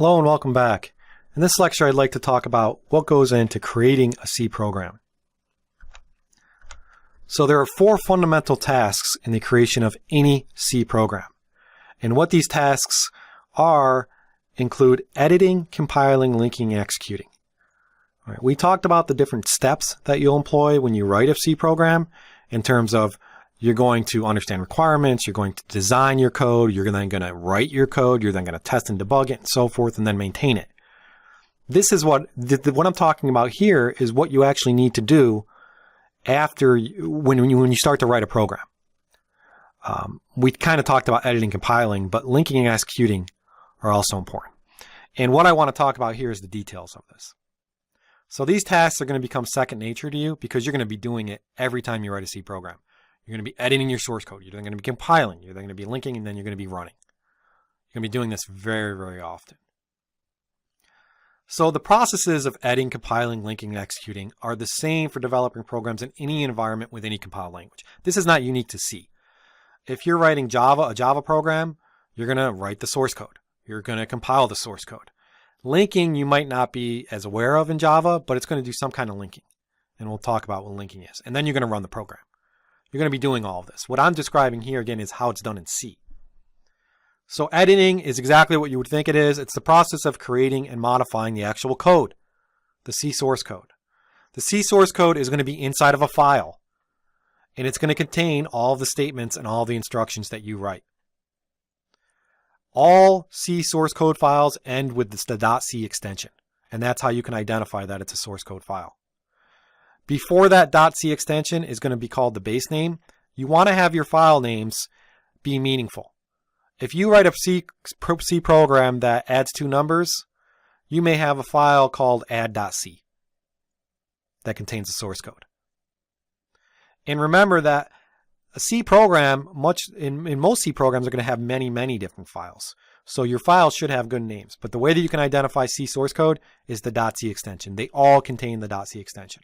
Hello and welcome back. In this lecture, I'd like to talk about what goes into creating a C program. So there are 4 fundamental tasks in the creation of any C program. And what these tasks are include editing, compiling, linking, and executing. All right, we talked about the different steps that you'll employ when you write a C program in terms of you're going to understand requirements, you're going to design your code, you're then going to write your code, you're then going to test and debug it and so forth, and then maintain it. This is what I'm talking about here is what you actually need to do after when you start to write a program. We kind of talked about editing, compiling, but linking and executing are also important. And what I want to talk about here is the details of this. So these tasks are going to become second nature to you because you're going to be doing it every time you write a C program. You're going to be editing your source code. You're then going to be compiling. You're then going to be linking, and then you're going to be running. You're going to be doing this very, very often. So the processes of editing, compiling, linking, and executing are the same for developing programs in any environment with any compiled language. This is not unique to C. If you're writing Java, a Java program, you're going to write the source code. You're going to compile the source code. Linking you might not be as aware of in Java, but it's going to do some kind of linking. And we'll talk about what linking is. And then you're going to run the program. You're going to be doing all of this. What I'm describing here, again, is how it's done in C. So editing is exactly what you would think it is. It's the process of creating and modifying the actual code, the C source code. The C source code is going to be inside of a file, and it's going to contain all of the statements and all the instructions that you write. All C source code files end with the .c extension, and that's how you can identify that it's a source code file. Before that .c extension is going to be called the base name. You want to have your file names be meaningful. If you write a C program that adds 2 numbers, you may have a file called add.c that contains the source code. And remember that a C program, in most C programs, are going to have many, many different files. So your files should have good names. But the way that you can identify C source code is the .c extension. They all contain the .c extension.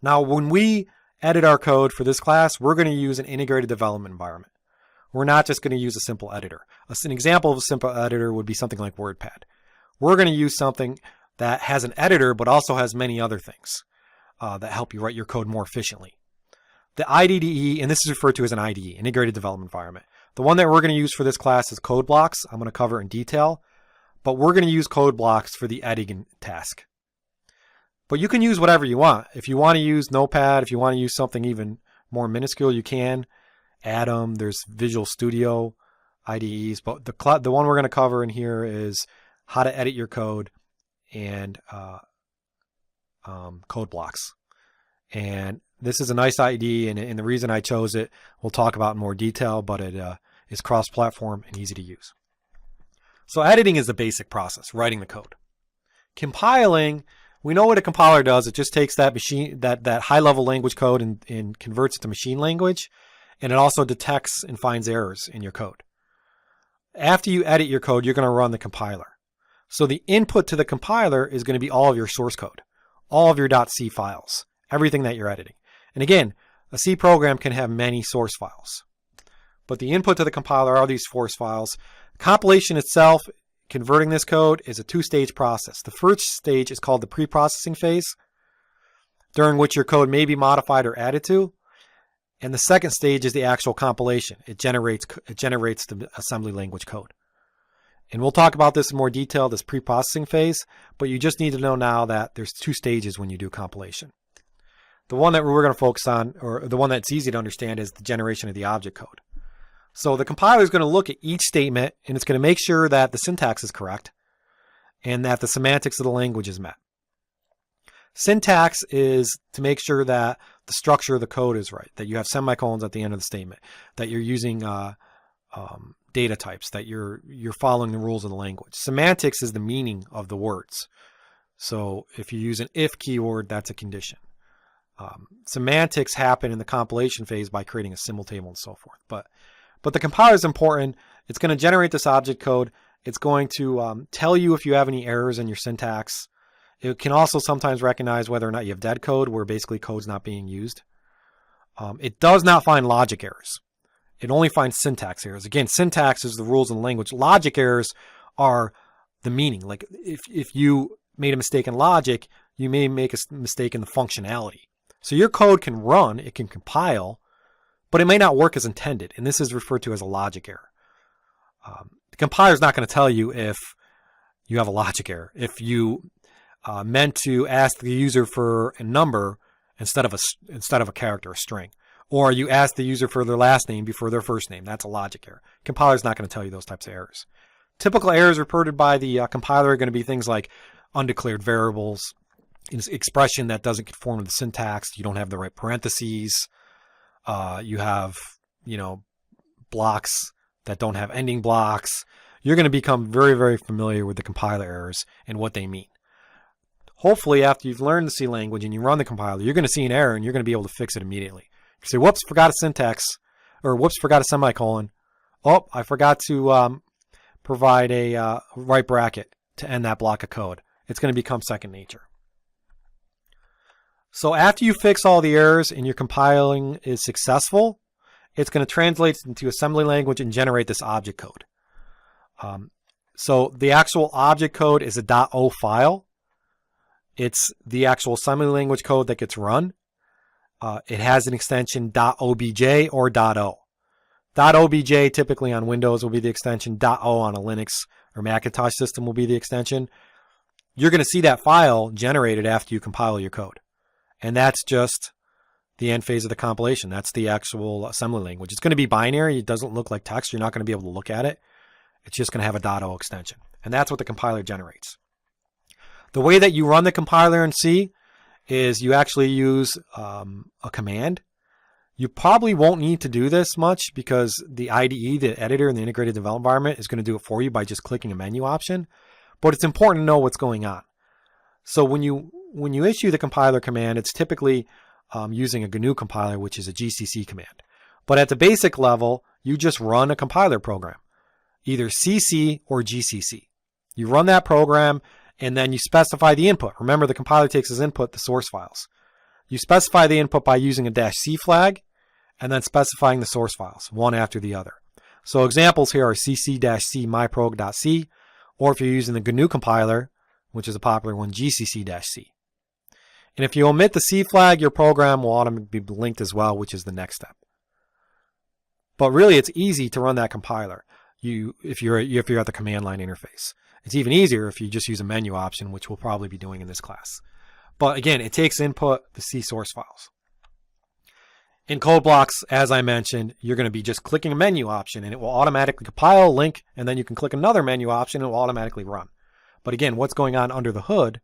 Now, when we edit our code for this class, we're going to use an integrated development environment. We're not just going to use a simple editor. An example of a simple editor would be something like WordPad. We're going to use something that has an editor, but also has many other things that help you write your code more efficiently. The IDE, and this is referred to as an IDE, Integrated Development Environment. The one that we're going to use for this class is code blocks. I'm going to cover it in detail, but we're going to use code blocks for the editing task. But you can use whatever you want. If you want to use Notepad, if you want to use something even more minuscule, you can. Atom, there's Visual Studio IDEs, but the one we're going to cover in here is how to edit your code and code blocks. And this is a nice IDE, and the reason I chose it, we'll talk about in more detail, but it is cross-platform and easy to use. So editing is the basic process, writing the code. Compiling, we know what a compiler does. It just takes that high-level language code and converts it to machine language. And it also detects and finds errors in your code. After you edit your code, you're going to run the compiler. So the input to the compiler is going to be all of your source code, all of your .c files, everything that you're editing. And again, a C program can have many source files. But the input to the compiler are these source files. Compilation itself, converting this code, is a 2-stage process. The first stage is called the pre-processing phase, during which your code may be modified or added to. And the second stage is the actual compilation. It generates the assembly language code. And we'll talk about this in more detail, this pre-processing phase, but you just need to know now that there's 2 stages when you do compilation. The one that we're going to focus on, or the one that's easy to understand, is the generation of the object code. So the compiler is going to look at each statement, and it's going to make sure that the syntax is correct and that the semantics of the language is met. Syntax is to make sure that the structure of the code is right, that you have semicolons at the end of the statement, that you're using data types, that you're following the rules of the language. Semantics is the meaning of the words. So if you use an if keyword, that's a condition. Semantics happen in the compilation phase by creating a symbol table and so forth. But the compiler is important. It's going to generate this object code. It's going to tell you if you have any errors in your syntax. It can also sometimes recognize whether or not you have dead code, where basically code's not being used. It does not find logic errors. It only finds syntax errors. Again, syntax is the rules in the language. Logic errors are the meaning. Like if you made a mistake in logic, you may make a mistake in the functionality. So your code can run, it can compile, but it may not work as intended. And this is referred to as a logic error. The compiler is not going to tell you if you have a logic error. If you meant to ask the user for a number instead of a character, a string, or you ask the user for their last name before their first name, that's a logic error. Compiler is not going to tell you those types of errors. Typical errors reported by the compiler are going to be things like undeclared variables, expression that doesn't conform to the syntax, you don't have the right parentheses, you have, blocks that don't have ending blocks. You're going to become very, very familiar with the compiler errors and what they mean. Hopefully, after you've learned the C language and you run the compiler, you're going to see an error and you're going to be able to fix it immediately. You say, whoops, forgot a syntax, or whoops, forgot a semicolon. Oh, I forgot to provide a right bracket to end that block of code. It's going to become second nature. So after you fix all the errors and your compiling is successful, it's going to translate into assembly language and generate this object code. So the actual object code is a .o file. It's the actual assembly language code that gets run. It has an extension .obj or .o. .obj typically on Windows will be the extension. .o on a Linux or Macintosh system will be the extension. You're going to see that file generated after you compile your code. And that's just the end phase of the compilation. That's the actual assembly language. It's going to be binary. It doesn't look like text. You're not going to be able to look at it. It's just going to have a .o extension. And that's what the compiler generates. The way that you run the compiler in C is you actually use a command. You probably won't need to do this much because the IDE, the editor in the integrated development environment, is going to do it for you by just clicking a menu option. But it's important to know what's going on. So when you issue the compiler command, it's typically using a GNU compiler, which is a GCC command. But at the basic level, you just run a compiler program, either CC or GCC. You run that program and then you specify the input. Remember, the compiler takes as input the source files. You specify the input by using a -c flag and then specifying the source files, one after the other. So examples here are cc-c myprog.c, or if you're using the GNU compiler, which is a popular one, gcc-c. And if you omit the C flag, your program will automatically be linked as well, which is the next step. But really, it's easy to run that compiler if you're at the command line interface. It's even easier if you just use a menu option, which we'll probably be doing in this class. But again, it takes input the C source files. In code blocks, as I mentioned, you're going to be just clicking a menu option and it will automatically compile, link, and then you can click another menu option and it will automatically run. But again, what's going on under the hood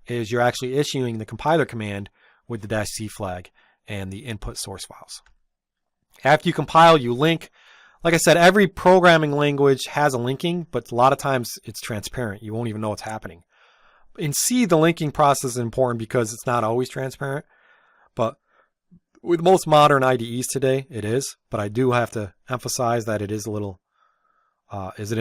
is you're actually issuing the compiler command with the -c flag and the input source files. After you compile, you link. Like I said, every programming language has a linking, but a lot of times it's transparent. You won't even know what's happening. In C, the linking process is important because it's not always transparent. But with most modern IDEs today, it is. But I do have to emphasize that it is a little It is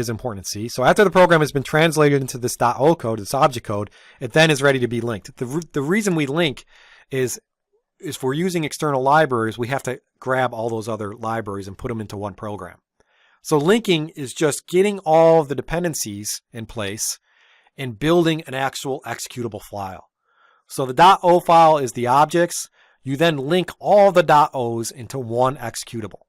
important in C. So after the program has been translated into this .o code, this object code, it then is ready to be linked. The reason we link is if we're using external libraries, we have to grab all those other libraries and put them into one program. So linking is just getting all of the dependencies in place and building an actual executable file. So the .o file is the objects. You then link all the .o's into one executable.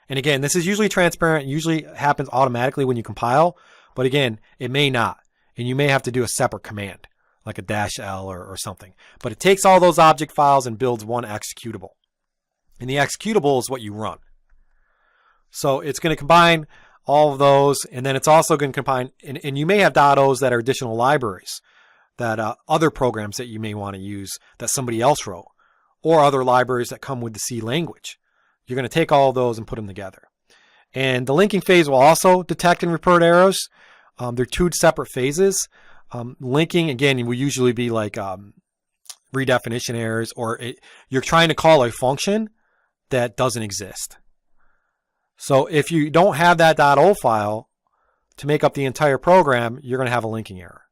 And again, this is usually transparent, usually happens automatically when you compile, but again, it may not. And you may have to do a separate command, like a -l or something. But it takes all those object files and builds one executable. And the executable is what you run. So it's going to combine all of those, and then it's also going to combine, and you may have .o's that are additional libraries, that other programs that you may want to use that somebody else wrote, or other libraries that come with the C language. You're going to take all of those and put them together. And the linking phase will also detect and report errors. They're two separate phases. Linking, again, will usually be like redefinition errors, or you're trying to call a function that doesn't exist. So if you don't have that .o file to make up the entire program, you're going to have a linking error.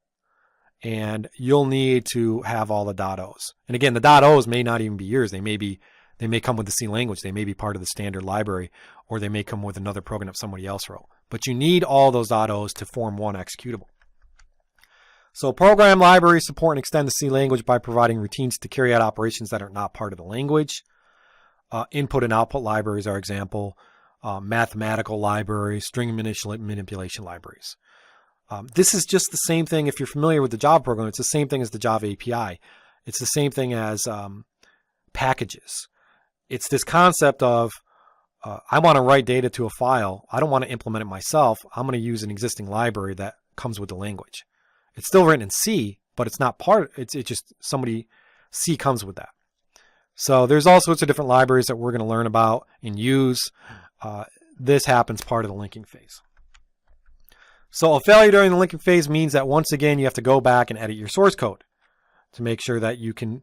And you'll need to have all the .o's. And again, the .o's may not even be yours. They may come with the C language. They may be part of the standard library, or they may come with another program that somebody else wrote. but you need all those .os to form one executable. So program libraries support and extend the C language by providing routines to carry out operations that are not part of the language. Input and output libraries are example. Mathematical libraries, string manipulation libraries. This is just the same thing. If you're familiar with the Java program, it's the same thing as the Java API. It's the same thing as packages. It's this concept of I want to write data to a file. I don't want to implement it myself. I'm going to use an existing library that comes with the language. It's still written in C, but it's not part. It's just C comes with that. So there's all sorts of different libraries that we're going to learn about and use. This happens part of the linking phase. So a failure during the linking phase means that once again you have to go back and edit your source code to make sure that you can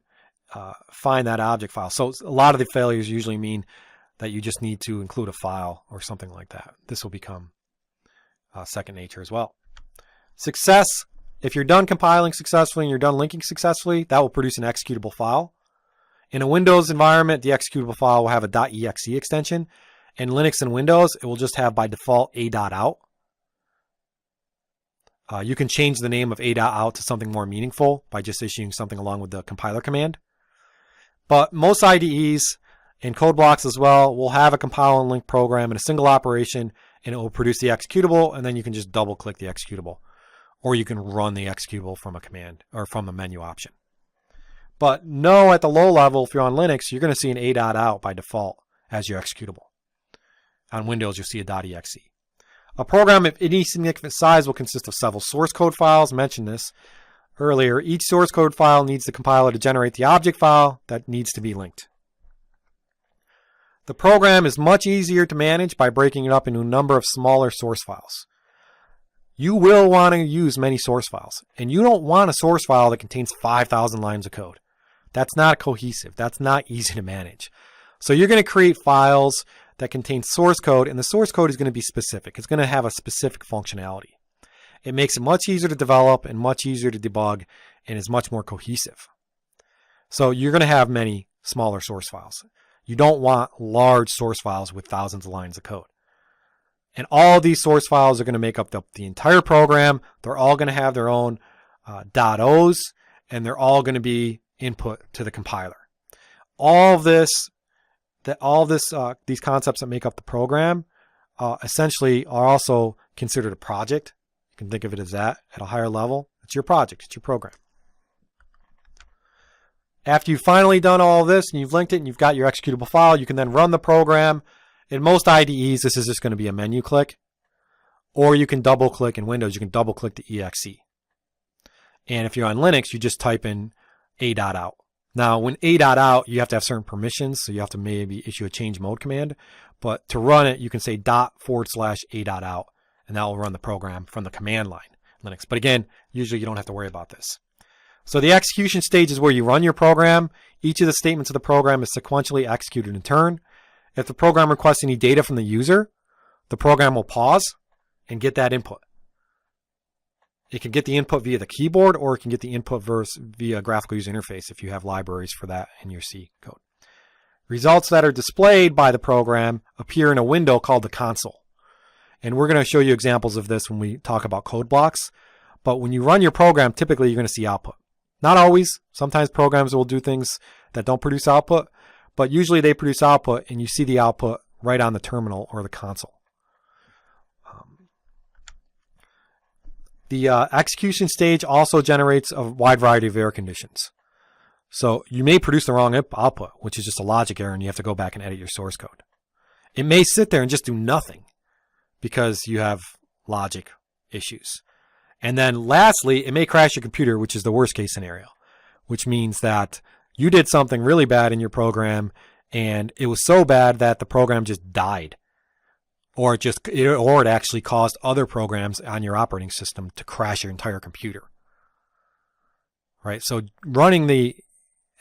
find that object file. So a lot of the failures usually mean that you just need to include a file or something like that. This will become second nature as well. Success. If you're done compiling successfully and you're done linking successfully, that will produce an executable file. In a Windows environment, the executable file will have a .exe extension. In Linux and Windows, it will just have by default a.out. You can change the name of a.out to something more meaningful by just issuing something along with the compiler command. But most IDEs and code blocks as well will have a compile and link program in a single operation, and it will produce the executable, and then you can just double click the executable. Or you can run the executable from a command or from a menu option. But no, at the low level, if you're on Linux, you're going to see an a.out by default as your executable. On Windows, you'll see a .exe. A program of any significant size will consist of several source code files. I mentioned this earlier. Each source code file needs the compiler to generate the object file that needs to be linked. The program is much easier to manage by breaking it up into a number of smaller source files. You will want to use many source files, and you don't want a source file that contains 5,000 lines of code. That's not cohesive. That's not easy to manage. So you're going to create files that contain source code, and the source code is going to be specific. It's going to have a specific functionality. It makes it much easier to develop and much easier to debug, and is much more cohesive. So you're going to have many smaller source files. You don't want large source files with thousands of lines of code. And all of these source files are going to make up the entire program. They're all going to have their own .os, and they're all going to be input to the compiler. These concepts that make up the program essentially are also considered a project. You can think of it as that at a higher level. It's your project. It's your program. After you've finally done all of this and you've linked it and you've got your executable file, you can then run the program. In most IDEs, this is just going to be a menu click. Or you can double click in Windows. You can double click the exe. And if you're on Linux, you just type in a.out. Now, when a.out, you have to have certain permissions. So you have to maybe issue a change mode command. But to run it, you can say ./a.out. And that will run the program from the command line Linux. But again, usually you don't have to worry about this. So the execution stage is where you run your program. Each of the statements of the program is sequentially executed in turn. If the program requests any data from the user, the program will pause and get that input. It can get the input via the keyboard, or it can get the input via graphical user interface if you have libraries for that in your C code. Results that are displayed by the program appear in a window called the console. And we're going to show you examples of this when we talk about code blocks. But when you run your program, typically you're going to see output. Not always. Sometimes programs will do things that don't produce output, but usually they produce output and you see the output right on the terminal or the console. The execution stage also generates a wide variety of error conditions. So you may produce the wrong output, which is just a logic error, and you have to go back and edit your source code. It may sit there and just do nothing because you have logic issues. And then lastly, it may crash your computer, which is the worst case scenario, which means that you did something really bad in your program and it was so bad that the program just died, or it actually caused other programs on your operating system to crash your entire computer. Right? So running the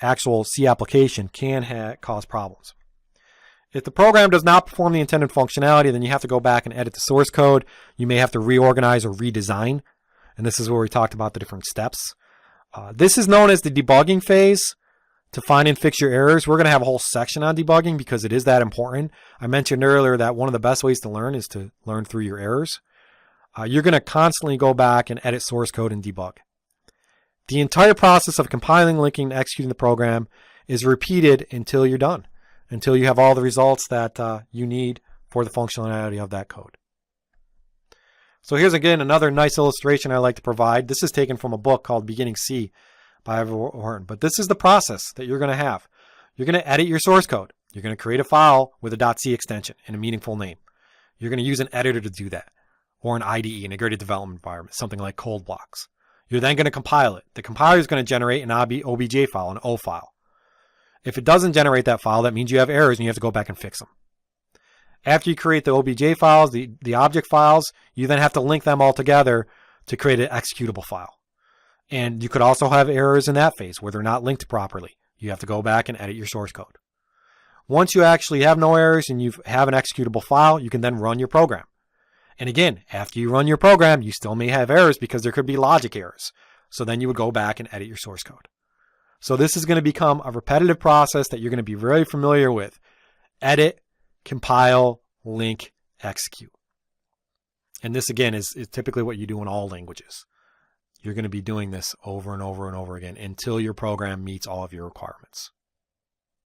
actual C application can cause problems. If the program does not perform the intended functionality, then you have to go back and edit the source code. You may have to reorganize or redesign. And this is where we talked about the different steps. This is known as the debugging phase. to find and fix your errors. We're going to have a whole section on debugging because it is that important. I mentioned earlier that one of the best ways to learn is to learn through your errors. You're going to constantly go back and edit source code and debug. The entire process of compiling, linking, and executing the program is repeated until you're done, until you have all the results that you need for the functionality of that code. So here's again another nice illustration I like to provide. This is taken from a book called Beginning C by Ivor Horton. But this is the process that you're going to have. You're going to edit your source code. You're going to create a file with a .c extension and a meaningful name. You're going to use an editor to do that, or an IDE, integrated development environment, something like Cold Blocks. You're then going to compile it. The compiler is going to generate an OBJ file, an O file. If it doesn't generate that file, that means you have errors and you have to go back and fix them. After you create the OBJ files, the object files, you then have to link them all together to create an executable file. And you could also have errors in that phase where they're not linked properly. You have to go back and edit your source code. Once you actually have no errors and you have an executable file, you can then run your program. And again, after you run your program, you still may have errors because there could be logic errors. So then you would go back and edit your source code. So this is going to become a repetitive process that you're going to be very familiar with. Edit, compile, link, execute. And this again is typically what you do in all languages. You're going to be doing this over and over and over again until your program meets all of your requirements.